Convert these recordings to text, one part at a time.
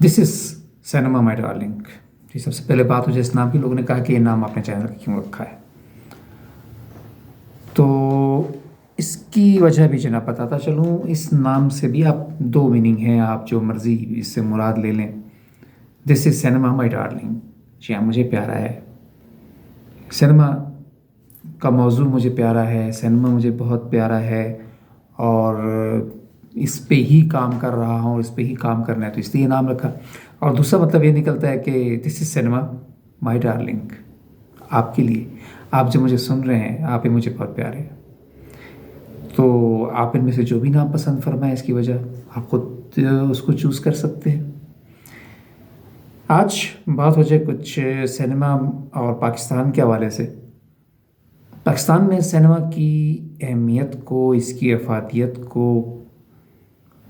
This is cinema my darling. ये सबसे पहले बात मुझे इस नाम की, लोगों ने कहा कि ये नाम आपने चैनल का क्यों रखा है, तो इसकी वजह भी जना बताता चलूँ। इस नाम से भी आप दो मीनिंग हैं, आप जो मर्ज़ी इससे मुराद ले लें। This is cinema my darling, जी हाँ मुझे प्यारा है सिनेमा का मौजू, मुझे प्यारा है सिनेमा, मुझे बहुत प्यारा है और इस पे ही काम कर रहा हूँ, इस पे ही काम करना है, तो इसलिए ये नाम रखा। और दूसरा मतलब ये निकलता है कि this is cinema my darling, आपके लिए, आप जो मुझे सुन रहे हैं, आप ही मुझे बहुत प्यारे हैं। तो आप इनमें से जो भी नाम पसंद फरमाएं, इसकी वजह आप खुद उसको चूज़ कर सकते हैं। आज बात हो जाए कुछ सिनेमा और पाकिस्तान के हवाले से। पाकिस्तान में सिनेमा की अहमियत को, इसकी अफादियत को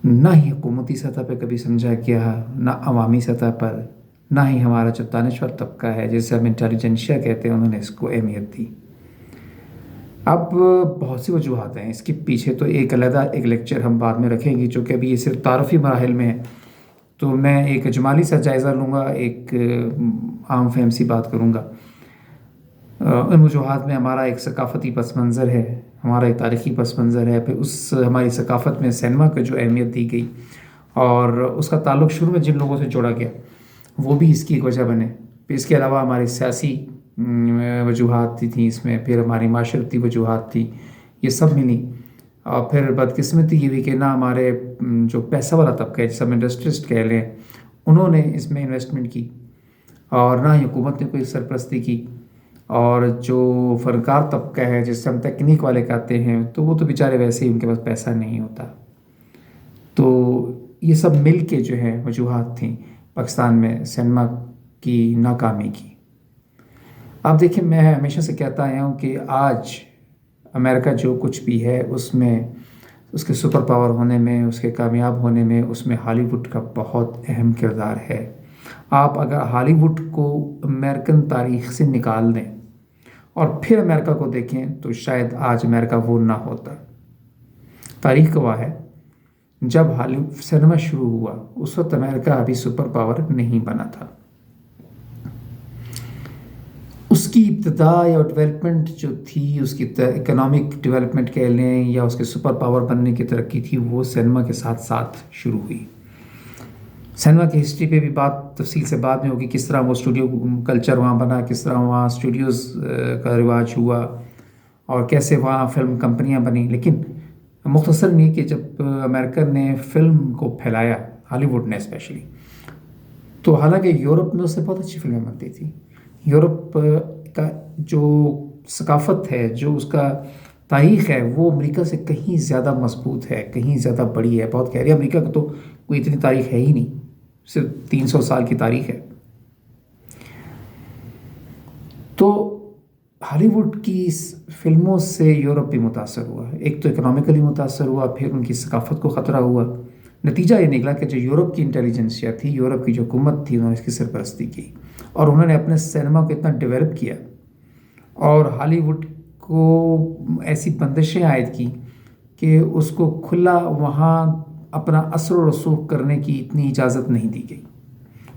ना ही हुकूमती सतह पर कभी समझा गया, ना अवामी सतह पर, ना ही हमारा जो दानिश्वर तबका है जिसे हम इंटेलिजेंशिया कहते हैं, उन्होंने इसको अहमियत दी। अब बहुत सी वजूहत हैं इसके पीछे, तो एक अलहदा एक लेक्चर हम बाद में रखेंगे, जो कि अभी ये सिर्फ तारफ़ी मराहिल में है। तो मैं एक जमाली सा जायज़ा लूँगा, एक आम फहम सी बात करूँगा। इन वजूहात में हमारा एक सकाफ़ती पस मंज़र है, हमारा एक तारीख़ी पस मंज़र है, फिर उस हमारी सकाफ़त में सिनेमा को जो अहमियत दी गई और उसका ताल्लुक़ शुरू में जिन लोगों से जोड़ा गया वो भी इसकी एक वजह बने। फिर इसके अलावा हमारी सियासी वजूहात थी इसमें, फिर हमारी माशरती वजूहात थी, ये सब मिली। और फिर बदकिस्मती ये भी कि ना हमारे जो पैसा वाला तबका है, जिसे हम इंडस्ट्रिस्ट कह लें, उन्होंने इसमें इन्वेस्टमेंट की, और ना ही हुकूमत ने कोई सरपरस्ती की। और जो फ़नकार तबका है, जिससे हम तकनीक वाले कहते हैं, तो वो तो बेचारे वैसे ही, उनके पास पैसा नहीं होता। तो ये सब मिल के जो है वजूहात थी पाकिस्तान में सिनेमा की नाकामी की। आप देखिए, मैं हमेशा से कहता आया हूँ कि आज अमेरिका जो कुछ भी है उसमें, उसके सुपर पावर होने में, उसके कामयाब होने में, उसमें हॉलीवुड का बहुत अहम किरदार है। आप अगर हॉलीवुड को अमेरिकन तारीख़ से निकाल दें और फिर अमेरिका को देखें, तो शायद आज अमेरिका वो ना होता। तारीख़ गवाह है, जब हॉलीवुड सिनेमा शुरू हुआ उस वक्त अमेरिका अभी सुपर पावर नहीं बना था। उसकी इब्तिदा या डेवलपमेंट जो थी, उसकी इकोनॉमिक डेवलपमेंट कह लें या उसके सुपर पावर बनने की तरक्की थी, वो सिनेमा के साथ साथ शुरू हुई। सिनेमा की हिस्ट्री पे भी बात तफसील से बाद में होगी, किस तरह वो स्टूडियो कल्चर वहाँ बना, किस तरह वहाँ स्टूडियोज़ का रिवाज हुआ और कैसे वहाँ फिल्म कंपनियाँ बनी। लेकिन मुख्तसर नहीं कि जब अमेरिकन ने फ़िल्म को फैलाया, हॉलीवुड ने स्पेशली, तो हालांकि यूरोप में उससे बहुत अच्छी फिल्में बनती थी। यूरोप का जो सकाफ़त है, जो उसका तारीख़ है, वो अमेरिका से कहीं ज़्यादा मजबूत है, कहीं ज़्यादा बड़ी है। बहुत कह रही है अमेरिका को तो कोई इतनी तारीख़ है ही नहीं, सिर्फ 300 साल की तारीख़ है। तो हॉलीवुड की फ़िल्मों से यूरोप भी मुतासर हुआ। एक तो इकोनॉमिकली मुतासर हुआ, फिर उनकी सकाफ़त को ख़तरा हुआ। नतीजा ये निकला कि जो यूरोप की इंटेलिजेंसिया थी, यूरोप की जो हुकूमत थी, उन्होंने इसकी सरपरस्ती की और उन्होंने अपने सिनेमा को इतना डेवलप किया और हॉलीवुड को ऐसी बंदिशें आयद की कि उसको खुला वहाँ अपना असर व रसूख करने की इतनी इजाज़त नहीं दी गई,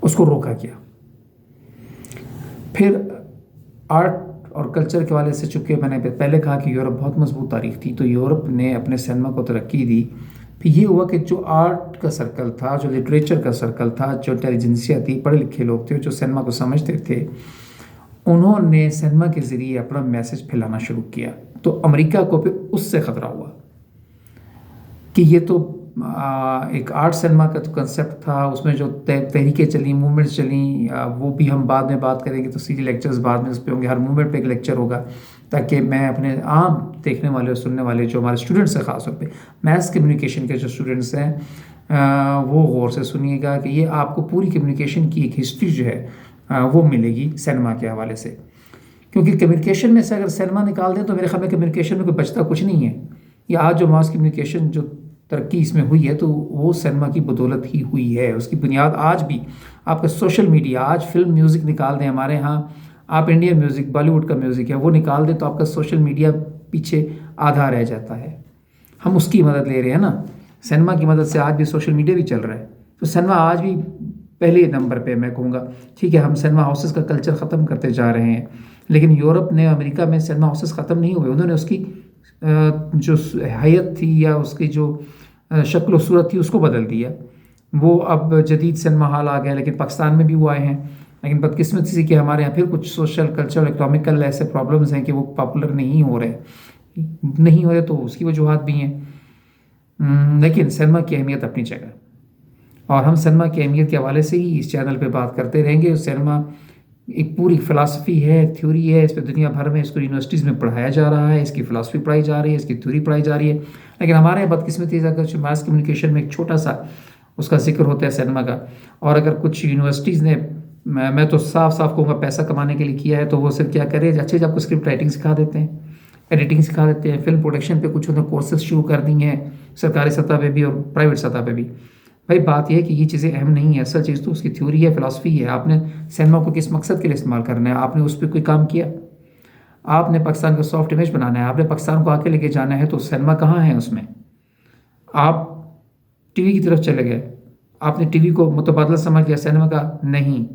उसको रोका गया। फिर आर्ट और कल्चर के वाले से, चूँकि मैंने पहले कहा कि यूरोप बहुत मजबूत तारीख़ थी, तो यूरोप ने अपने सिनेमा को तरक्की दी। फिर ये हुआ कि जो आर्ट का सर्कल था, जो लिटरेचर का सर्कल था, जो इंटेलिजेंसिया थी, पढ़े लिखे लोग थे, जो सिनेमा को समझते थे, उन्होंने सिनेमा के ज़रिए अपना मैसेज फैलाना शुरू किया। तो अमेरिका को फिर उससे ख़तरा हुआ कि ये तो एक आर्ट सिनेमा का तो कंसेप्ट था, उसमें जो तहरीकें चली, मूवमेंट्स चली, वो भी हम बाद में बात करेंगे, तो सीधी लेक्चर्स बाद में उस पर होंगे, हर मूवमेंट पे एक लेक्चर होगा, ताकि मैं अपने आम देखने वाले और सुनने वाले जो हमारे स्टूडेंट्स हैं, ख़ास तौर पे मैथ्स कम्युनिकेशन के जो स्टूडेंट्स हैं, वो गौर से सुनिएगा कि ये आपको पूरी कम्युनिकेशन की एक हिस्ट्री जो है वो मिलेगी सिनेमा के हवाले से। क्योंकि कम्युनिकेशन में से अगर सिनेमा निकाल दें तो मेरे ख्याल में कम्युनिकेशन में कोई बचता कुछ नहीं है। ये आज जो मास कम्युनिकेशन जो तरक्की इसमें हुई है, तो वो सिनेमा की बदौलत ही हुई है। उसकी बुनियाद आज भी आपका सोशल मीडिया, आज फिल्म म्यूज़िक निकाल दें, हमारे यहाँ आप इंडियन म्यूज़िक, बॉलीवुड का म्यूज़िक है, वो निकाल दें तो आपका सोशल मीडिया पीछे आधा रह जाता है। हम उसकी मदद ले रहे हैं ना, सिनेमा की मदद से आज भी सोशल मीडिया भी चल रहा है। तो सिनेमा आज भी پہلے نمبر پہ میں کہوں گا. ٹھیک ہے، ہم سنیما ہاؤسز کا کلچر ختم کرتے جا رہے ہیں، لیکن یورپ نے، امریکہ میں سنیما ہاؤسز ختم نہیں ہوئے. انہوں نے اس کی جو حیت تھی یا اس کی جو شکل و صورت تھی اس کو بدل دیا. وہ اب جدید سنیما ہال آ گیا، لیکن پاکستان میں بھی وہ آئے ہیں. لیکن بدقسمتی سے کہ ہمارے یہاں پھر کچھ سوشل کلچر اکنامیکل ایسے پرابلمز ہیں کہ وہ پاپولر نہیں ہو رہے تو اس کی وجوہات بھی ہیں. لیکن سنیما کی اہمیت اپنی جگہ، اور ہم سنیما کی اہمیت کے حوالے سے ہی اس چینل پہ بات کرتے رہیں گے. سنیما ایک پوری فلاسفی ہے، ایک تھیوری ہے. اس پہ دنیا بھر میں اس کو یونیورسٹیز میں پڑھایا جا رہا ہے، اس کی فلاسفی پڑھائی جا رہی ہے، اس کی تھیوری پڑھائی جا رہی ہے. لیکن ہمارے یہاں بدقسمتی سے اگر ماس کمیونیکیشن میں ایک چھوٹا سا اس کا ذکر ہوتا ہے سنیما کا، اور اگر کچھ یونیورسٹیز نے، میں تو صاف کہوں گا پیسہ کمانے کے لیے کیا ہے، تو وہ صرف کیا کرے، اچھے جب آپ کو اسکرپٹ رائٹنگ سکھا دیتے ہیں، ایڈیٹنگ سکھا دیتے ہیں، فلم پروڈکشن پہ کچھ انہوں نے کورسز شروع کر دی ہیں سرکاری سطح پہ بھی اور پرائیویٹ سطح پہ بھی. بھائی بات یہ ہے کہ یہ چیزیں اہم نہیں ہیں. اصل چیز تو اس کی تھیوری ہے، فلاسفی ہے. آپ نے سنیما کو کس مقصد کے لیے استعمال کرنا ہے؟ آپ نے اس پہ کوئی کام کیا؟ آپ نے پاکستان کا سافٹ امیج بنانا ہے، آپ نے پاکستان کو آگے لے کے جانا ہے، تو سنیما کہاں ہے اس میں؟ آپ ٹی وی کی طرف چلے گئے، آپ نے ٹی وی کو متبادل سمجھ لیا سنیما کا. نہیں،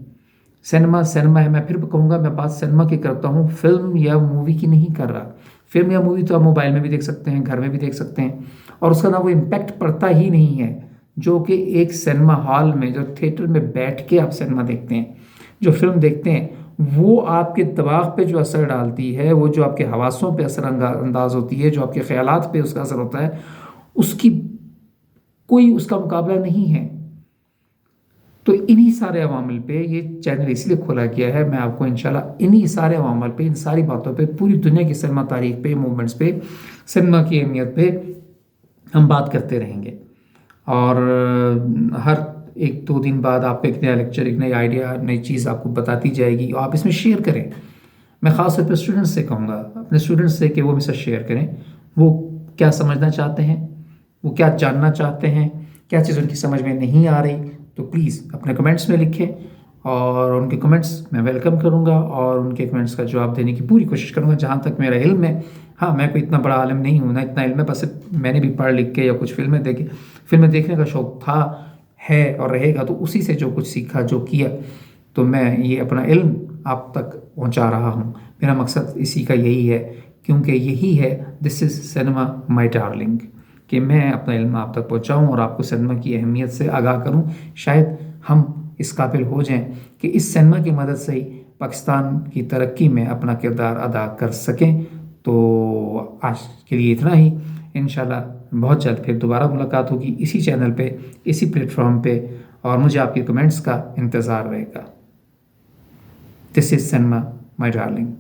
سنیما ہے. میں پھر کہوں گا، میں بات سنیما کی کرتا ہوں، فلم یا مووی کی نہیں کر رہا. فلم یا مووی تو آپ موبائل میں بھی دیکھ سکتے ہیں، گھر میں بھی دیکھ سکتے ہیں، اور اس کا نہ وہ امپیکٹ پڑتا ہی نہیں ہے جو کہ ایک سنیما ہال میں، جو تھیٹر میں بیٹھ کے آپ سنیما دیکھتے ہیں، جو فلم دیکھتے ہیں، وہ آپ کے دماغ پہ جو اثر ڈالتی ہے، وہ جو آپ کے حواسوں پہ اثر انداز ہوتی ہے، جو آپ کے خیالات پہ اس کا اثر ہوتا ہے، اس کی کوئی اس کا مقابلہ نہیں ہے. تو انہی سارے عوامل پہ یہ چینل اس لیے کھولا گیا ہے. میں آپ کو انشاءاللہ انہی سارے عوامل پہ، ان ساری باتوں پہ، پوری دنیا کی سنیما تاریخ پہ، موومنٹس پہ، سنیما کی اہمیت پہ ہم بات کرتے رہیں گے. اور ہر 1-2 دن بعد آپ کو ایک نیا لیکچر، ایک نئی آئیڈیا، نئی چیز آپ کو بتاتی جائے گی. آپ اس میں شیئر کریں. میں خاص طور پہ اسٹوڈنٹس سے کہوں گا، اپنے اسٹوڈنٹس سے، کہ وہ میرے ساتھ شیئر کریں. وہ کیا سمجھنا چاہتے ہیں، وہ کیا جاننا چاہتے ہیں، کیا چیز ان کی سمجھ میں نہیں آ رہی، تو پلیز اپنے کمنٹس میں لکھیں، اور ان کے کمنٹس میں ویلکم کروں گا، اور ان کے کمنٹس کا جواب دینے کی پوری کوشش کروں گا جہاں تک میرا علم ہے. ہاں، میں کوئی اتنا بڑا عالم نہیں ہوں، نہ اتنا علم ہے، بس میں نے بھی پڑھ لکھ کے یا کچھ فلمیں دیکھنے کا شوق تھا، ہے اور رہے گا. تو اسی سے جو کچھ سیکھا، جو کیا، تو میں یہ اپنا علم آپ تک پہنچا رہا ہوں. میرا مقصد اسی کا یہی ہے، کیونکہ یہی ہے دس از سنیما مائی ڈارلنگ، کہ میں اپنا علم آپ تک پہنچاؤں اور آپ کو سنیما کی اہمیت سے آگاہ کروں. شاید ہم اس قابل ہو جائیں کہ اس سنیما کی مدد سے ہی پاکستان کی ترقی میں اپنا کردار ادا کر سکیں. تو آج کے لیے اتنا ہی. انشاءاللہ بہت جلد پھر دوبارہ ملاقات ہوگی اسی چینل پہ، اسی پلیٹ فارم پہ، اور مجھے آپ کے کمنٹس کا انتظار رہے گا. دس از سنیما مائی ڈارلنگ.